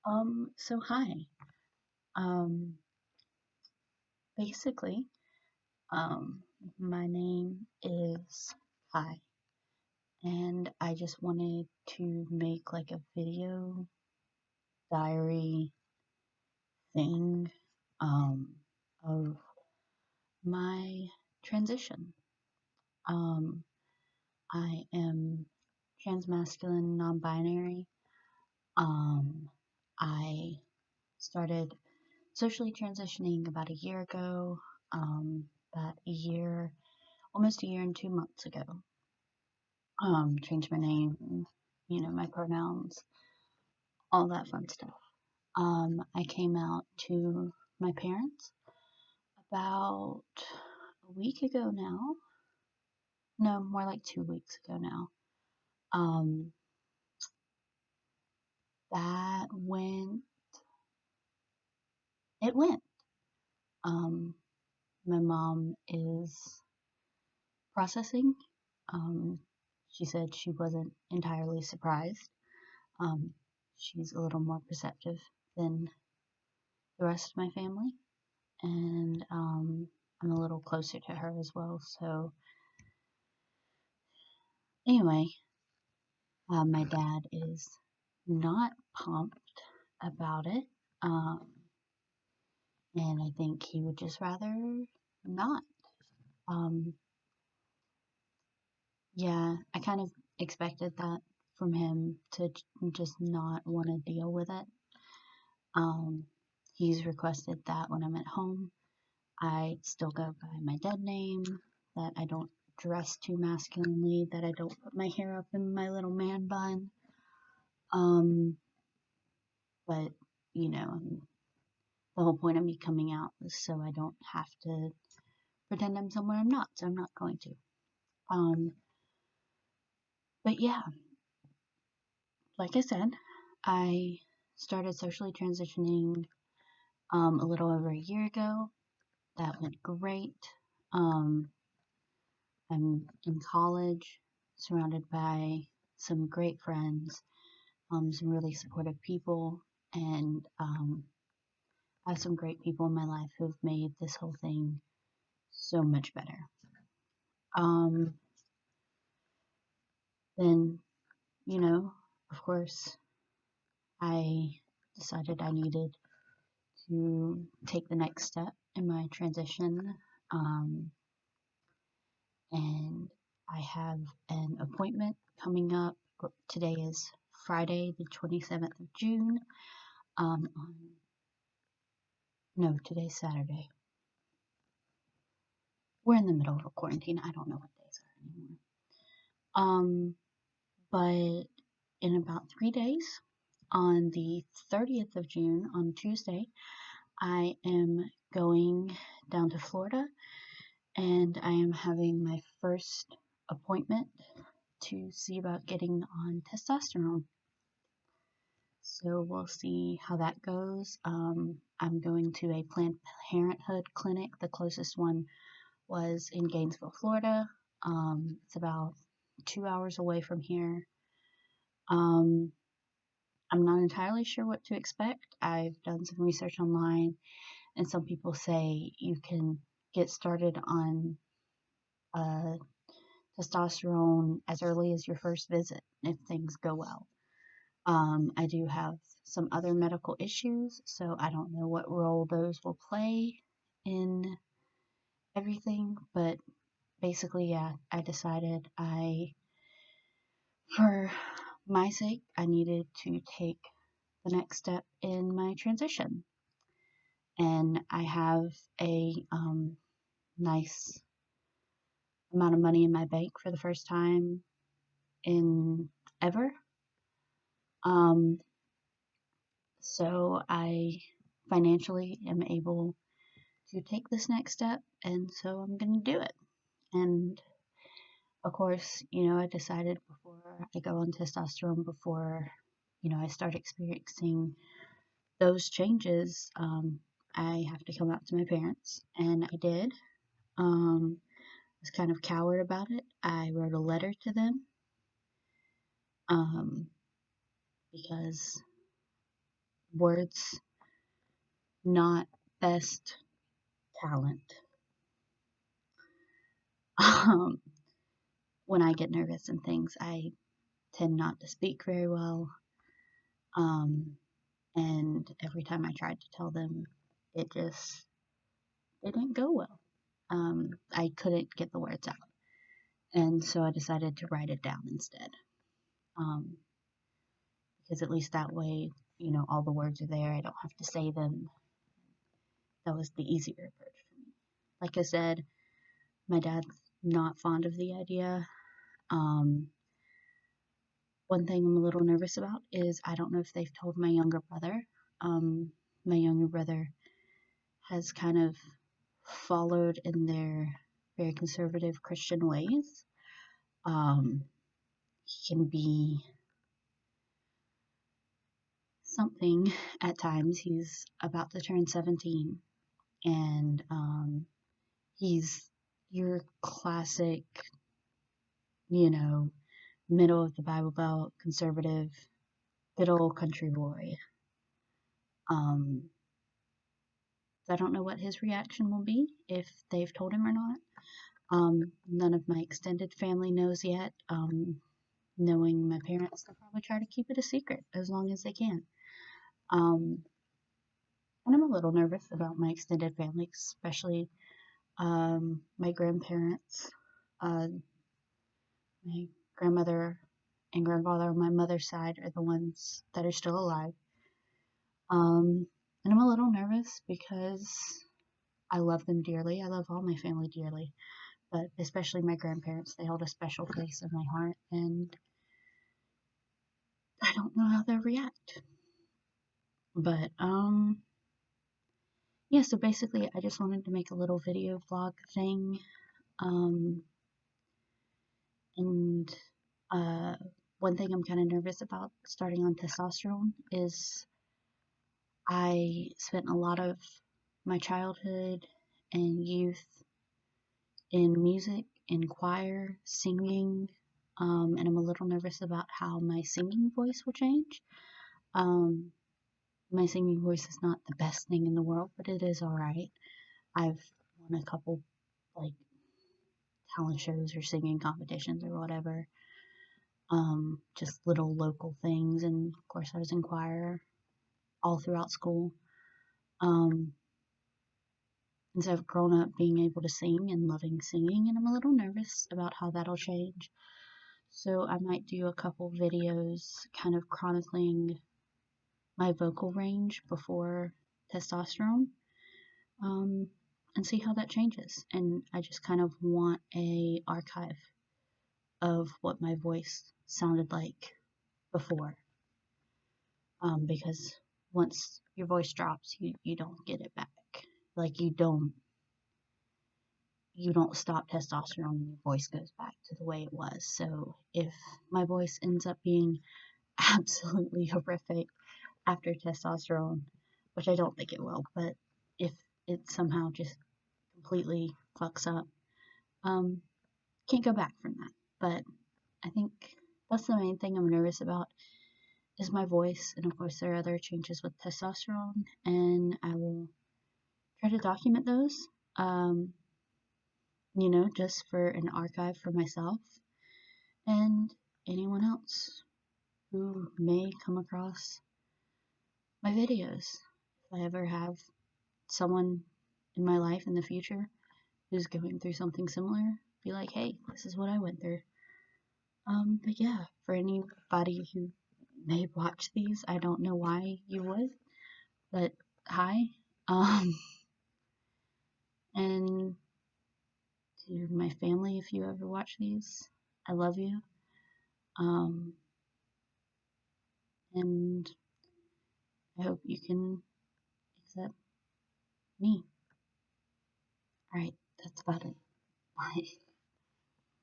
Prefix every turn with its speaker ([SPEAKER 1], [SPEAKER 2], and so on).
[SPEAKER 1] Hi. Um, basically, um, my name is Hi, and I just wanted to make like a video diary thing, um, of my transition. Um, I am transmasculine, non-binary. Um, I started socially transitioning about a year ago, about a year almost a year and 2 months ago. Changed my name, my pronouns, all that fun stuff. I came out to my parents about a week ago now. No, more like 2 weeks ago now. Um, that went, it went. Um, my mom is processing. Um, she said she wasn't entirely surprised. Um, she's a little more perceptive than the rest of my family, and I'm a little closer to her as well. So, anyway, my dad is not pumped about it, um, and I think he would just rather not. Um, yeah, I kind of expected that from him to just not want to deal with it. Um, he's requested that when I'm at home, I still go by my dead name, that I don't dress too masculinely, that I don't put my hair up in my little man bun. Um, but, you know, the whole point of me coming out was so I don't have to pretend I'm somewhere I'm not, so I'm not going to. Um, but yeah, like I said, I started socially transitioning a little over a year ago. That went great. Um, I'm in college, surrounded by some great friends, some really supportive people, and I have some great people in my life who've made this whole thing so much better. Um, then, you know, of course, I decided I needed to take the next step in my transition. Um, and I have an appointment coming up. Today is Friday, the 27th of June. On, no, today's Saturday. We're in the middle of a quarantine. I don't know what days are anymore. Um, but in about 3 days, on the 30th of June, on Tuesday, I am going down to Florida and I am having my first appointment to see about getting on testosterone. So we'll see how that goes. I'm going to a Planned Parenthood clinic. The closest one was in Gainesville, Florida. It's about 2 hours away from here. Um, I'm not entirely sure what to expect. I've done some research online, and some people say you can get started on uh, testosterone as early as your first visit if things go well. I do have some other medical issues, so I don't know what role those will play in everything, but basically, yeah, I decided for my sake, I needed to take the next step in my transition. And I have a nice amount of money in my bank for the first time in ever. Um, so I financially am able to take this next step, and so I'm going to do it. And of course, I decided before I go on testosterone, before, I start experiencing those changes, I have to come out to my parents, and I did. I was kind of coward about it. I wrote a letter to them, um, because words not best talent. Um, when I get nervous and things, I tend not to speak very well. And every time I tried to tell them, it just didn't go well. I couldn't get the words out. And so I decided to write it down instead. Um, because at least that way, all the words are there. I don't have to say them. That was the easier approach for me. Like I said, my dad's not fond of the idea. Um, One thing I'm a little nervous about is I don't know if they've told my younger brother. Um, my younger brother has kind of followed in their very conservative Christian ways. He can be something at times. He's about to turn 17, and he's your classic, you know, middle of the Bible Belt, conservative, good old country boy. Um, I don't know what his reaction will be, if they've told him or not. None of my extended family knows yet. Knowing my parents, they'll probably try to keep it a secret as long as they can. Um, and I'm a little nervous about my extended family, especially my grandparents. Uh, my grandmother and grandfather on my mother's side are the ones that are still alive. And I'm a little nervous because I love them dearly. I love all my family dearly, but especially my grandparents. They hold a special place in my heart, and I don't know how they'll react. But yeah. So basically, I just wanted to make a little video vlog thing, um, and uh, one thing I'm kind of nervous about starting on testosterone is I spent a lot of my childhood and youth in music, in choir, singing, and I'm a little nervous about how my singing voice will change. Um, my singing voice is not the best thing in the world, but it is alright. I've won a couple, like, talent shows or singing competitions or whatever. Just little local things, and of course I was in choir all throughout school. Um, and so I've grown up being able to sing and loving singing, and I'm a little nervous about how that'll change. So I might do a couple videos kind of chronicling my vocal range before testosterone, um, and see how that changes. And I just kind of want a archive of what my voice sounded like before, because once your voice drops, you don't get it back. Like you don't stop testosterone and your voice goes back to the way it was. So if my voice ends up being absolutely horrific after testosterone, which I don't think it will, but if it somehow just completely fucks up, can't go back from that. But I think that's the main thing I'm nervous about is my voice, and of course there are other changes with testosterone, and I will try to document those, um, just for an archive for myself and anyone else who may come across my videos. If I ever have someone in my life in the future who's going through something similar, be like, hey, this is what I went through. But yeah, for anybody who may watch these, I don't know why you would, but hi. Um, and to my family, if you ever watch these, I love you. Um, and I hope you can accept me. Alright, that's about it. Bye.